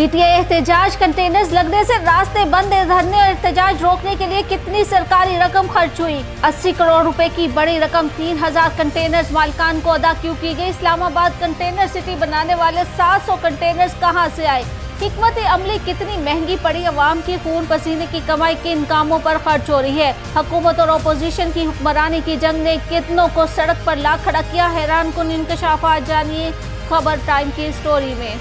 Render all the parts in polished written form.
PTI एहतजाज containers लगने से रास्ते बंद, धरने और एहतजाज रोकने के लिए कितनी सरकारी रकम खर्च हुई? 80 करोड़ रुपए की बड़ी रकम 3000 कंटेनर्स मालिकान को अदा क्यों की गई? इस्लामाबाद कंटेनर सिटी बनाने वाले 700 कंटेनर्स कहां से आए? हिकमत अमली कितनी महंगी पड़ी? अवाम की खून पसीने की कमाई किन कामों पर खर्च हो रही है? हुकूमत और अपोजिशन की हुक्मरानी की जंग ने कितनों को सड़क पर ला खड़ा किया? हैरान कुन इंकशाफात जानिए खबर टाइम की स्टोरी में।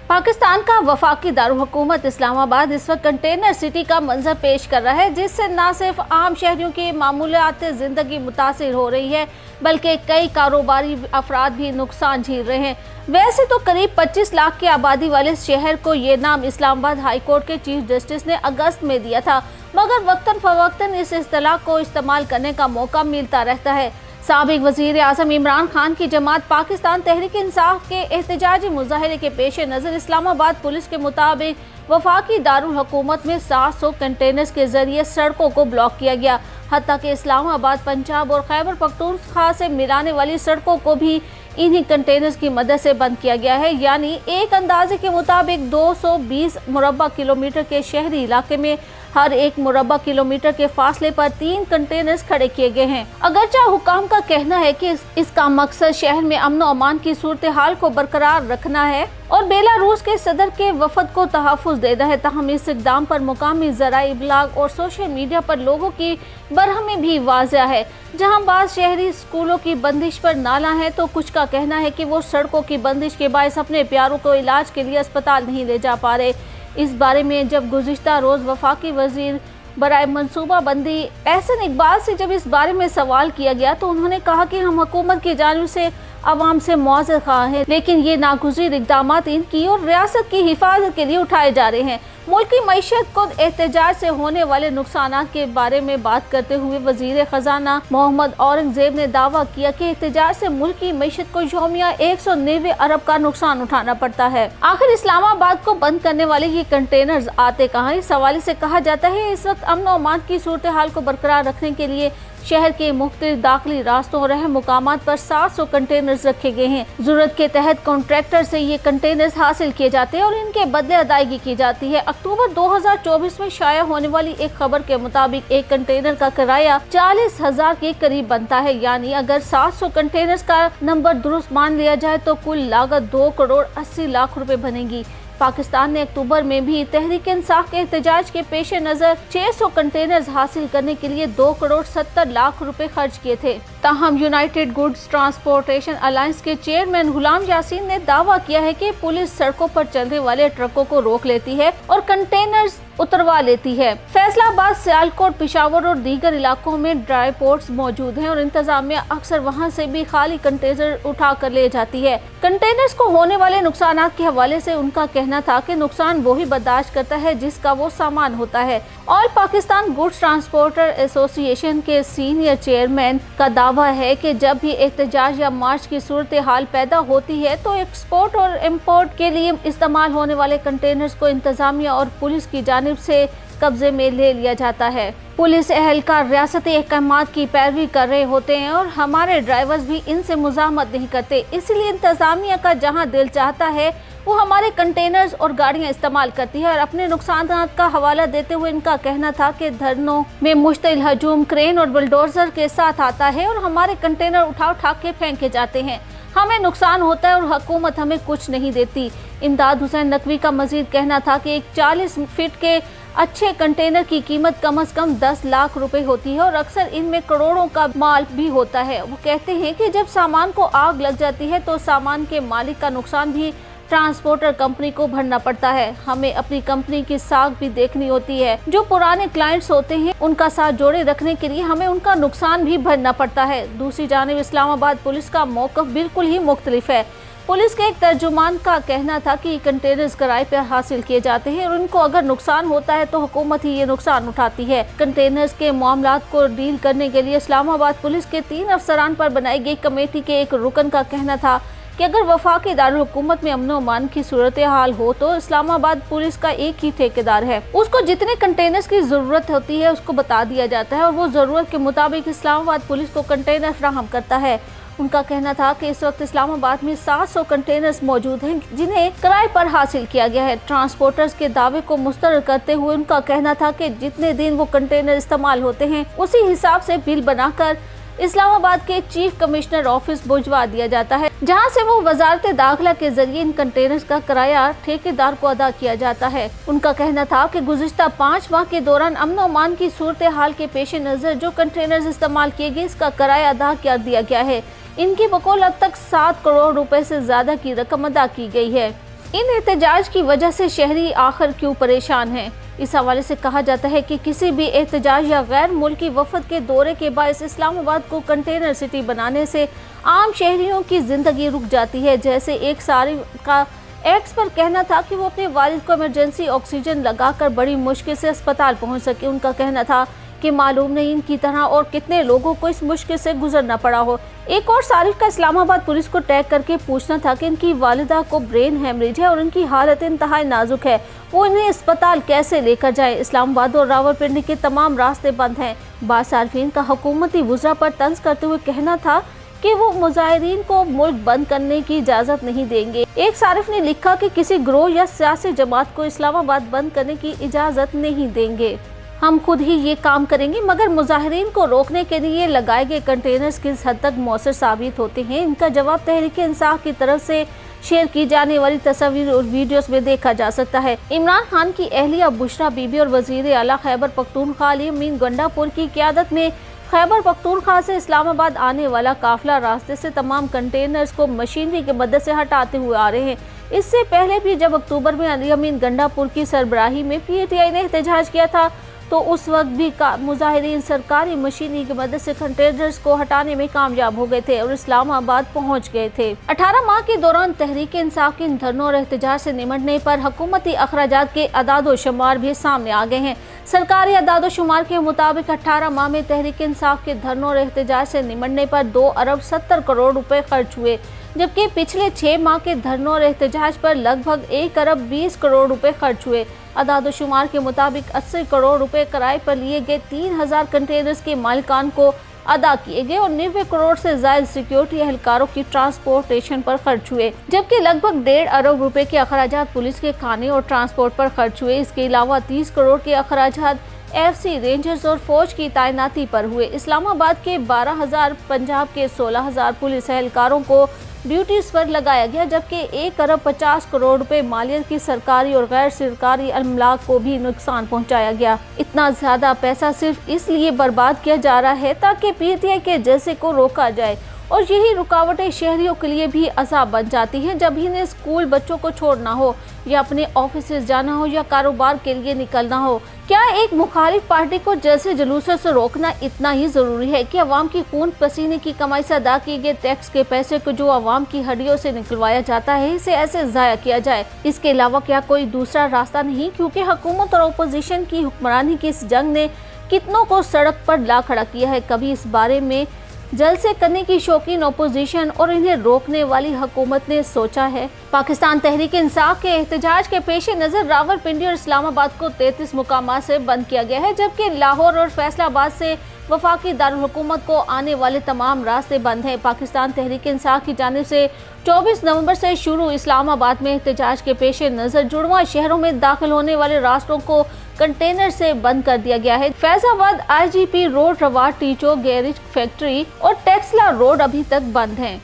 पाकिस्तान का वफाकी दारुल हुकूमत इस्लामाबाद इस वक्त कंटेनर सिटी का मंजर पेश कर रहा है, जिससे न सिर्फ आम शहरियों की मामूलियात ज़िंदगी मुतासिर हो रही है, बल्कि कई कारोबारी अफराद भी नुकसान झेल रहे हैं। वैसे तो करीब 25 लाख की आबादी वाले शहर को ये नाम इस्लामाबाद हाई कोर्ट के चीफ जस्टिस ने अगस्त में दिया था, मगर वक्तन फवक्तन इस इस्तिलाह को इस्तेमाल करने का मौका मिलता रहता है। साबिक वज़ीर आज़म इमरान खान की जमात पाकिस्तान तहरीक इंसाफ के एहतजाजी मुजाहरे के पेश नज़र इस्लामाबाद पुलिस के मुताबिक वफाकी दारुल हुकूमत में 700 कंटेनर्स के जरिए सड़कों को ब्लॉक किया गया। हत्ता कि इस्लामाबाद, पंजाब और खैबर पख्तूनख्वा से मिलाने वाली सड़कों को भी इन्हीं कंटेनर्स की मदद से बंद किया गया है। यानी एक अंदाजे के मुताबिक 220 मुरब्बा किलोमीटर के शहरी इलाके में हर एक मुरब्बा किलोमीटर के फासले पर 3 कंटेनर्स खड़े किए गए हैं। अगरचे हुकाम का कहना है कि इसका मकसद शहर में अमन और अमान की सूरत हाल को बरकरार रखना है और बेलारूस के सदर के वफद को तहफ़्फ़ुज़ देना है। ताहम इस इक़दाम पर मुकामी ज़राए इब्लाग और सोशल मीडिया पर लोगों की बरहमी भी वाज़ह है। जहां बाज़ शहरी स्कूलों की बंदिश पर नाला है, तो कुछ का कहना है कि वो सड़कों की बंदिश के बायस अपने प्यारों को इलाज के लिए अस्पताल नहीं ले जा पा रहे। इस बारे में जब गुज़िश्ता रोज़ वफाकी वज़ीर बराए मनसूबा बंदी एहसन इकबाल से जब इस बारे में सवाल किया गया, तो उन्होंने कहा कि हम हुकूमत की जानिब से आवाम से मुआवज़ा खा हैं, लेकिन ये नागुज़ीर इक़दामात इनकी और रियासत की हिफाजत के लिए उठाए जा रहे हैं। मुल्की मईशत को एहतजाज से होने वाले नुकसानात के बारे में बात करते हुए वज़ीर ख़जाना मोहम्मद औरंगज़ेब ने दावा किया कि एहतजाज से मुल्क की मईशत को यौमिया 190 अरब का नुकसान उठाना पड़ता है। आखिर इस्लामाबाद को बंद करने वाले ये कंटेनर्स आते कहाँ? इस हवाले से कहा जाता है इस वक्त अमन और अमान की सूरत हाल को बरकरार रखने के लिए शहर के मुख्तलिफ दाखिली रास्तों और अहम मुकामात पर 700 कंटेनर्स रखे गए हैं। जरूरत के तहत कॉन्ट्रैक्टर से ये कंटेनर्स हासिल किए जाते हैं और इनके बदले अदायगी की जाती है। अक्टूबर 2024 में शाया होने वाली एक खबर के मुताबिक एक कंटेनर का किराया 40,000 के करीब बनता है। यानी अगर 700 कंटेनर्स का नंबर दुरुस्त मान लिया जाए तो कुल लागत 2 करोड़ 80 लाख रुपए बनेगी। पाकिस्तान ने अक्टूबर में भी तहरीक इंसाफ के एहतजाज के पेश नज़र 600 कंटेनर्स हासिल करने के लिए 2 करोड़ 70 लाख रुपए खर्च किए थे। ताहम यूनाइटेड गुड्स ट्रांसपोर्टेशन अलायंस के चेयरमैन गुलाम यासीन ने दावा किया है कि पुलिस सड़कों पर चलने वाले ट्रकों को रोक लेती है और कंटेनर्स उतरवा लेती है। फैसलाबाद, सियालकोट, पिशावर और दीगर इलाकों में ड्राई पोर्ट्स मौजूद हैं और इंतजामिया अक्सर वहां से भी खाली कंटेनर उठा कर ले जाती है। कंटेनर्स को होने वाले नुकसान के हवाले से उनका कहना था कि नुकसान वही बर्दाश्त करता है जिसका वो सामान होता है। All Pakistan goods transporter association के सीनियर चेयरमैन का दावा है कि जब भी एहतजाज या मार्च की सूरत हाल पैदा होती है तो एक्सपोर्ट और इम्पोर्ट के लिए इस्तेमाल होने वाले कंटेनर्स को इंतजामिया और पुलिस की जानिब से कब्जे में ले लिया जाता है। पुलिस एहलकार रियासती अहकामात की पैरवी कर रहे होते हैं और हमारे ड्राइवर्स भी इनसे मुज़ाहमत नहीं करते, इसलिए इंतजामिया का जहां दिल चाहता है वो हमारे कंटेनर्स और गाड़ियां इस्तेमाल करती है। और अपने नुकसान का हवाला देते हुए इनका कहना था कि धरनों में मुश्तइल हजूम क्रेन और बुलडोजर के साथ आता है और हमारे कंटेनर उठा के फेंके जाते हैं, हमें नुकसान होता है और हुकूमत हमें कुछ नहीं देती। इमदाद हुसैन नकवी का मजीद कहना था कि एक 40 फीट के अच्छे कंटेनर की कीमत कम से कम 10 लाख रुपए होती है और अक्सर इनमें करोड़ों का माल भी होता है। वो कहते हैं कि जब सामान को आग लग जाती है तो सामान के मालिक का नुकसान भी ट्रांसपोर्टर कंपनी को भरना पड़ता है। हमें अपनी कंपनी की साख भी देखनी होती है। जो पुराने क्लाइंट्स होते हैं उनका साथ जोड़े रखने के लिए हमें उनका नुकसान भी भरना पड़ता है। दूसरी जानिब इस्लामाबाद पुलिस का मौक़िफ़ बिल्कुल ही मुख्तलिफ है। पुलिस के एक तर्जुमान का कहना था कि कंटेनर्स किराए पर हासिल किए जाते हैं और उनको अगर नुकसान होता है तो हुकूमत ही ये नुकसान उठाती है। कंटेनर्स के मामलात को डील करने के लिए इस्लामाबाद पुलिस के 3 अफसरान पर बनाई गई कमेटी के एक रुकन का कहना था कि अगर वफाकी दारुल हुकूमत में अमन अमान की सूरत हाल हो तो इस्लामाबाद पुलिस का एक ही ठेकेदार है, उसको जितने कंटेनर्स की जरूरत होती है उसको बता दिया जाता है और वो जरूरत के मुताबिक इस्लामाबाद पुलिस को कंटेनर फराहम करता है। उनका कहना था कि इस वक्त इस्लामाबाद में 700 कंटेनर्स मौजूद हैं जिन्हें किराए पर हासिल किया गया है। ट्रांसपोर्टर्स के दावे को मुस्तरद करते हुए उनका कहना था कि जितने दिन वो कंटेनर इस्तेमाल होते हैं उसी हिसाब से बिल बनाकर इस्लामाबाद के चीफ कमिश्नर ऑफिस भिजवा दिया जाता है, जहां से वो वजारत दाखिला के जरिए इन कंटेनर्स का किराया ठेकेदार को अदा किया जाता है। उनका कहना था कि गुज़िश्ता 5 माह के दौरान अमन अमान की सूरत हाल के पेश नज़र जो कंटेनर्स इस्तेमाल किए गए इसका किराया अदा कर दिया गया है। इनकी बकौल अब तक 7 करोड़ रुपए से ज्यादा की रकम अदा की गई है। इन एहतजाज की वजह से शहरी आखिर क्यों परेशान हैं? इस हवाले से कहा जाता है कि किसी भी एहतजाज या गैर मुल्की वफद के दौरे के बायस इस्लामाबाद को कंटेनर सिटी बनाने से आम शहरियों की जिंदगी रुक जाती है। जैसे एक सारिफ का एक्स पर कहना था कि वो अपने वालिद को इमरजेंसी ऑक्सीजन लगाकर बड़ी मुश्किल से अस्पताल पहुंच सके। उनका कहना था कि मालूम नहीं इनकी तरह और कितने लोगों को इस मुश्किल से गुजरना पड़ा हो। एक और सारिफ का इस्लामाबाद पुलिस को टैग करके पूछना था कि इनकी वालिदा को ब्रेन हेमरेज है और इनकी हालत इंतहाई नाजुक है, वो इन्हें अस्पताल कैसे लेकर जाए। इस्लामाबाद और रावलपिंडी के तमाम रास्ते बंद हैं। बाद सार्फिन का हुकूमती वुज़रा पर तंज करते हुए कहना था कि वो मुजाहिरीन को मुल्क बंद करने की इजाज़त नहीं देंगे। एक सारिफ ने लिखा कि किसी ग्रोह या सियासी जमात को इस्लामाबाद बंद करने की इजाज़त नहीं देंगे, हम खुद ही ये काम करेंगे। मगर मुजाहिरीन को रोकने के लिए लगाए गए कंटेनर्स किस हद तक मौसर साबित होते हैं, इनका जवाब तहरीक इंसाफ की तरफ से शेयर की जाने वाली तस्वीर और वीडियोस में देखा जा सकता है। इमरान खान की अहलिया बुशरा बीबी और वजीर आला खैबर पख्तूनख्वा अली अमीन गंडापुर की क़यादत में खैबर पख्तूनख्वा से इस्लामाबाद आने वाला काफिला रास्ते से तमाम कंटेनर्स को मशीनरी की मदद से हटाते हुए आ रहे हैं। इससे पहले भी जब अक्टूबर में अली अमीन गंडापुर की सरबराही में PTI ने एहतजाज किया था तो उस वक्त भी मुजाहिरीन सरकारी मशीनरी की मदद से कंटेनर्स को हटाने में कामयाब हो गए थे और इस्लामाबाद पहुंच गए थे। 18 माह के दौरान तहरीक इंसाफ के इन धरनों और एहतजाज से निमटने पर हुकूमती अखराजात के अदाद-ओ-शुमार भी सामने आ गए हैं। सरकारी अदाद-ओ-शुमार के मुताबिक 18 माह में तहरीक इंसाफ के धरनों और एहतजाज से निमटने पर 2 अरब 70 करोड़ रुपए खर्च हुए, जबकि पिछले 6 माह के धरनों और एहतजाज पर लगभग 1 अरब 20 करोड़ रुपए खर्च हुए। अदाद-ओ-शुमार के मुताबिक 80 करोड़ रुपए किराए पर लिए गए 3000 कंटेनर्स के मालिकान को अदा किए गए और 90 करोड़ से ज्यादा सिक्योरिटी एहलकारों की ट्रांसपोर्टेशन पर खर्च हुए, जबकि लगभग 1.5 अरब रुपए के अखराजात पुलिस के खाने और ट्रांसपोर्ट पर खर्च हुए। इसके अलावा 30 करोड़ के अखराजात FC रेंजर्स और फौज की तैनाती पर हुए। इस्लामाबाद के 12,000, पंजाब के 16,000 पुलिस एहलकारों को ड्यूटीज पर लगाया गया, जबकि 1 अरब 50 करोड़ रुपए मालियत की सरकारी और गैर सरकारी अमलाक को भी नुकसान पहुंचाया गया। इतना ज्यादा पैसा सिर्फ इसलिए बर्बाद किया जा रहा है ताकि PTI के जैसे को रोका जाए और यही रुकावटें शहरियों के लिए भी अज़ाब बन जाती हैं जब इन्हें स्कूल बच्चों को छोड़ना हो या अपने ऑफिस जाना हो या कारोबार के लिए निकलना हो। क्या एक मुखालिफ पार्टी को जैसे जुलूसों से रोकना इतना ही ज़रूरी है कि अवाम की खून पसीने की कमाई से अदा किए गए टैक्स के पैसे को जो अवाम की हड्डियों से निकलवाया जाता है इसे ऐसे ज़ाया किया जाए? इसके अलावा क्या कोई दूसरा रास्ता नहीं? क्योंकि हुकूमत और अपोजिशन की हुक्मरानी की इस जंग ने कितनों को सड़क पर ला खड़ा किया है। कभी इस बारे में जल्द से करने की शौकीन अपोजिशन और इन्हें रोकने वाली हुकूमत ने सोचा है? पाकिस्तान तहरीक इंसाफ के एहतजाज के पेश नज़र रावलपिंडी और इस्लामाबाद को 33 मुकामात से बंद किया गया है, जबकि लाहौर और फैसलाबाद से वफाकी दारुल हुकूमत को आने वाले तमाम रास्ते बंद हैं। पाकिस्तान तहरीक इंसाफ की जानिब से 24 नवंबर से शुरू इस्लामाबाद में एहतजाज के पेश नज़र जुड़वा शहरों में दाखिल होने वाले रास्तों को कंटेनर से बंद कर दिया गया है। फैजाबाद IGP रोड, रवाट, टीचो, गैरेज, फैक्ट्री और टेक्सला रोड अभी तक बंद हैं।